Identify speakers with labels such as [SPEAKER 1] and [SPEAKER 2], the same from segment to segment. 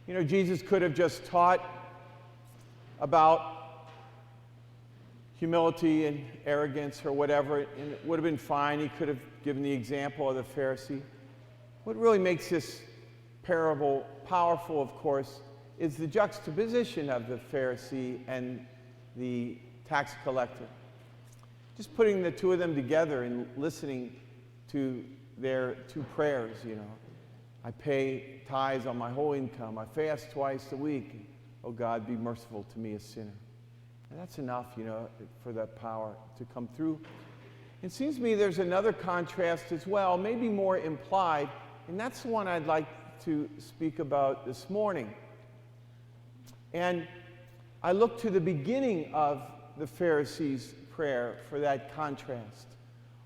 [SPEAKER 1] You know, Jesus could have just taught about humility and arrogance or whatever, and it would have been fine. He could have given the example of the Pharisee. What really makes this parable powerful, of course, is the juxtaposition of the Pharisee and the tax collector. Just putting the two of them together and listening to their two prayers, you know. I pay tithes on my whole income. I fast twice a week. Oh God, be merciful to me, a sinner. And that's enough, you know, for that power to come through. It seems to me there's another contrast as well, maybe more implied, and that's the one I'd like to speak about this morning. And I look to the beginning of the Pharisee's prayer for that contrast.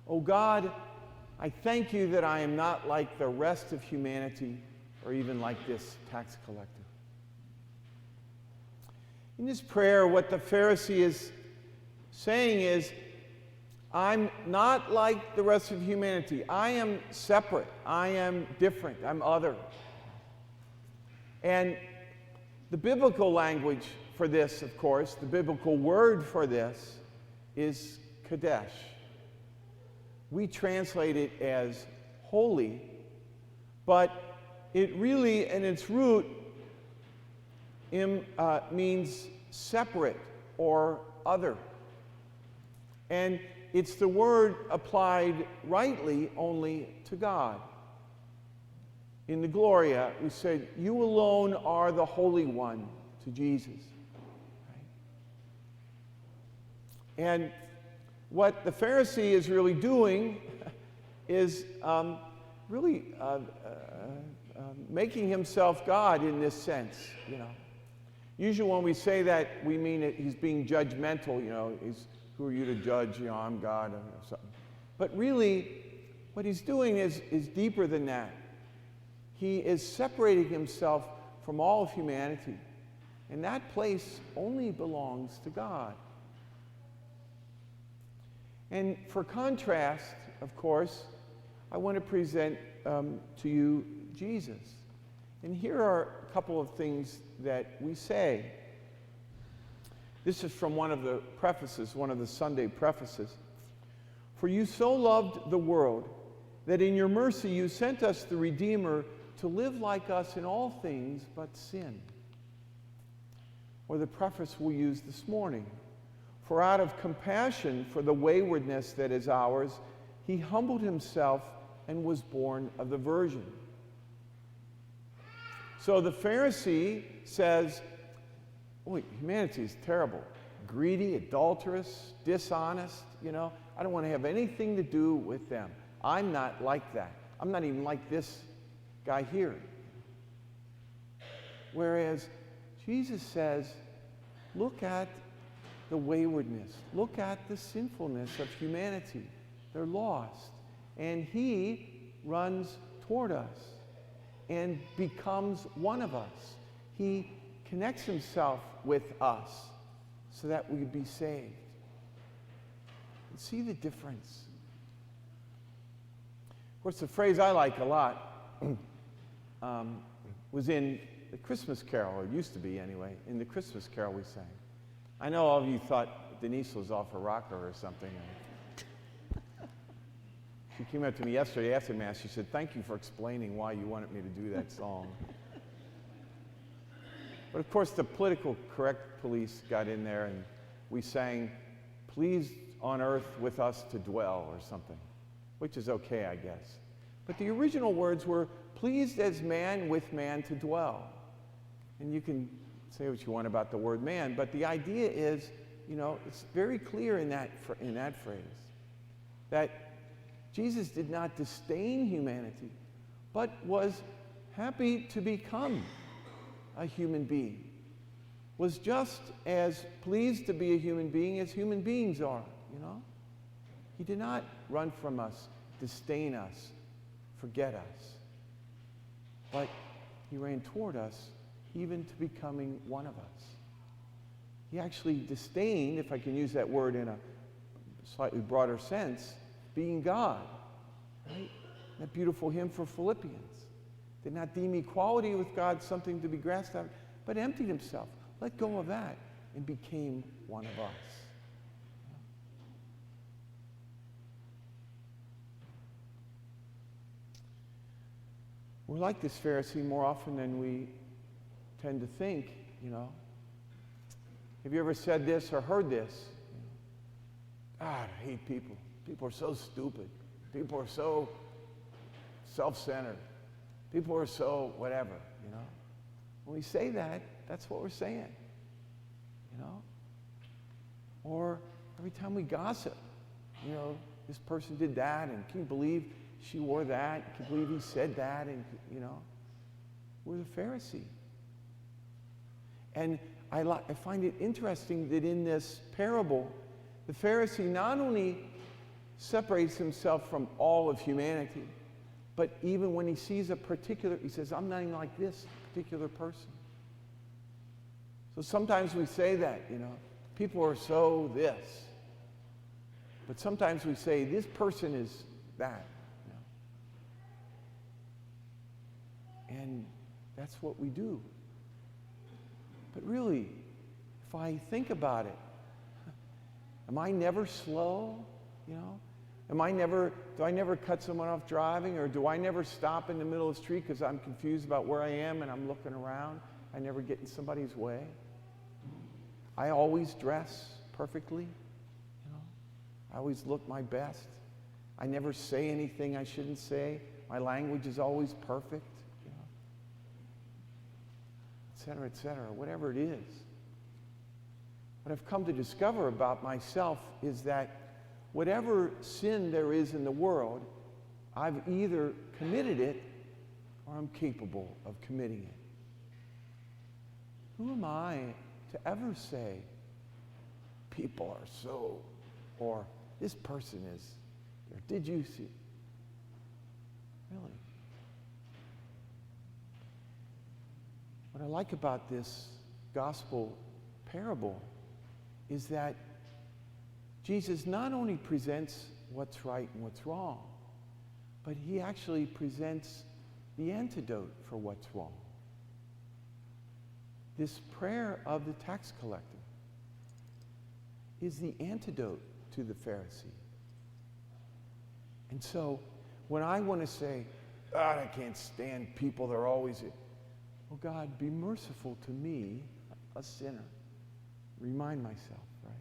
[SPEAKER 1] Oh God, I thank you that I am not like the rest of humanity or even like this tax collector. In this prayer, what the Pharisee is saying is, I'm not like the rest of humanity. I am separate. I am different. I'm other. And the biblical language for this, of course, the biblical word for this is kadesh. We translate it as holy, but it really, in its root, means separate or other. And it's the word applied rightly only to God. In the Gloria, we said, you alone are the Holy One, to Jesus. Right? And what the Pharisee is really doing is making himself God in this sense, you know. Usually when we say that, we mean that he's being judgmental, you know. Who are you to judge? You know, I'm God or something. But really, what he's doing is deeper than that. He is separating himself from all of humanity. And that place only belongs to God. And for contrast, of course, I want to present to you Jesus. And here are a couple of things that we say. This is from one of the prefaces, one of the Sunday prefaces. For you so loved the world that in your mercy you sent us the Redeemer to live like us in all things but sin. Or the preface we'll use this morning. For out of compassion for the waywardness that is ours, he humbled himself and was born of the Virgin. So the Pharisee says, oh, humanity is terrible. Greedy, adulterous, dishonest, you know. I don't want to have anything to do with them. I'm not like that. I'm not even like this guy here. Whereas Jesus says, look at the waywardness. Look at the sinfulness of humanity. They're lost. And he runs toward us and becomes one of us. He connects himself with us so that we be saved. And see the difference. Of course, the phrase I like a lot was in the Christmas Carol, or used to be anyway, in the Christmas Carol we sang. I know all of you thought Denise was off a rocker or something. She came up to me yesterday after Mass. She said, thank you for explaining why you wanted me to do that song. But of course, the political correct police got in there and we sang, pleased on earth with us to dwell, or something, which is okay, I guess. But the original words were, pleased as man with man to dwell. And you can say what you want about the word man, but the idea is, you know, it's very clear in that phrase that Jesus did not disdain humanity, but was happy to become a human being, was just as pleased to be a human being as human beings are, you know? He did not run from us, disdain us, forget us, but he ran toward us even to becoming one of us. He actually disdained, if I can use that word in a slightly broader sense, being God, right? That beautiful hymn for Philippians. Did not deem equality with God something to be grasped at, but emptied himself, let go of that, and became one of us. We're like this Pharisee more often than we tend to think, you know. Have you ever said this or heard this? God, I hate people. People are so stupid. People are so self-centered. People are so whatever, you know. When we say that, that's what we're saying, you know. Or every time we gossip, you know, this person did that, and can you believe she wore that? Can you believe he said that? And, you know, we're the Pharisee. And I find it interesting that in this parable, the Pharisee not only separates himself from all of humanity, but even when he sees a particular, he says, I'm not like this particular person. So sometimes we say that, you know, people are so this. But sometimes we say, this person is that. You know? And that's what we do. But really, if I think about it, am I never slow, you know? Do I never cut someone off driving, or do I never stop in the middle of the street because I'm confused about where I am and I'm looking around? I never get in somebody's way. I always dress perfectly, you know? I always look my best. I never say anything I shouldn't say. My language is always perfect, you know? Et cetera, whatever it is. What I've come to discover about myself is that whatever sin there is in the world, I've either committed it or I'm capable of committing it. Who am I to ever say, people are so, or this person is, or did you see? Really? What I like about this gospel parable is that Jesus not only presents what's right and what's wrong, but he actually presents the antidote for what's wrong. This prayer of the tax collector is the antidote to the Pharisee. And so when I want to say, God, I can't stand people, they're always, oh God, be merciful to me, a sinner. Remind myself, right?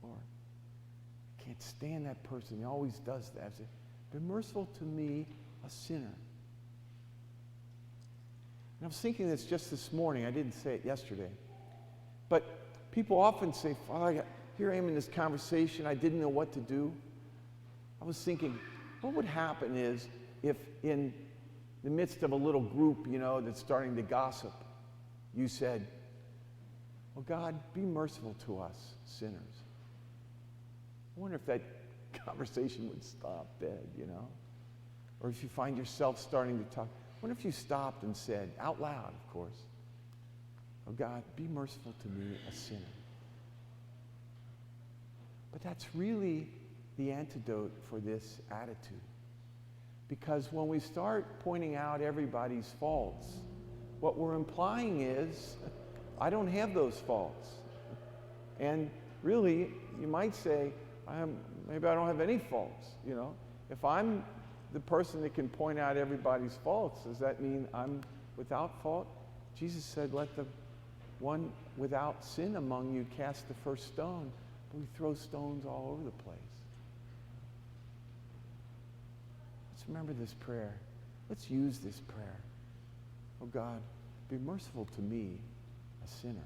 [SPEAKER 1] Or, I can't stand that person, he always does that. Be merciful to me, a sinner. And I was thinking this just this morning. I didn't say it yesterday. But people often say, Father, here I am in this conversation. I didn't know what to do. I was thinking, what would happen is if in the midst of a little group, you know, that's starting to gossip, you said, oh God, be merciful to us, sinners. I wonder if that conversation would stop dead, you know? Or if you find yourself starting to talk. What if you stopped and said, out loud, of course, oh God, be merciful to me, a sinner. But that's really the antidote for this attitude. Because when we start pointing out everybody's faults, what we're implying is, I don't have those faults. And really, you might say, maybe I don't have any faults, you know? If I'm the person that can point out everybody's faults, does that mean I'm without fault? Jesus said, let the one without sin among you cast the first stone. But we throw stones all over the place. Let's remember this prayer. Let's use this prayer. Oh God, be merciful to me, a sinner.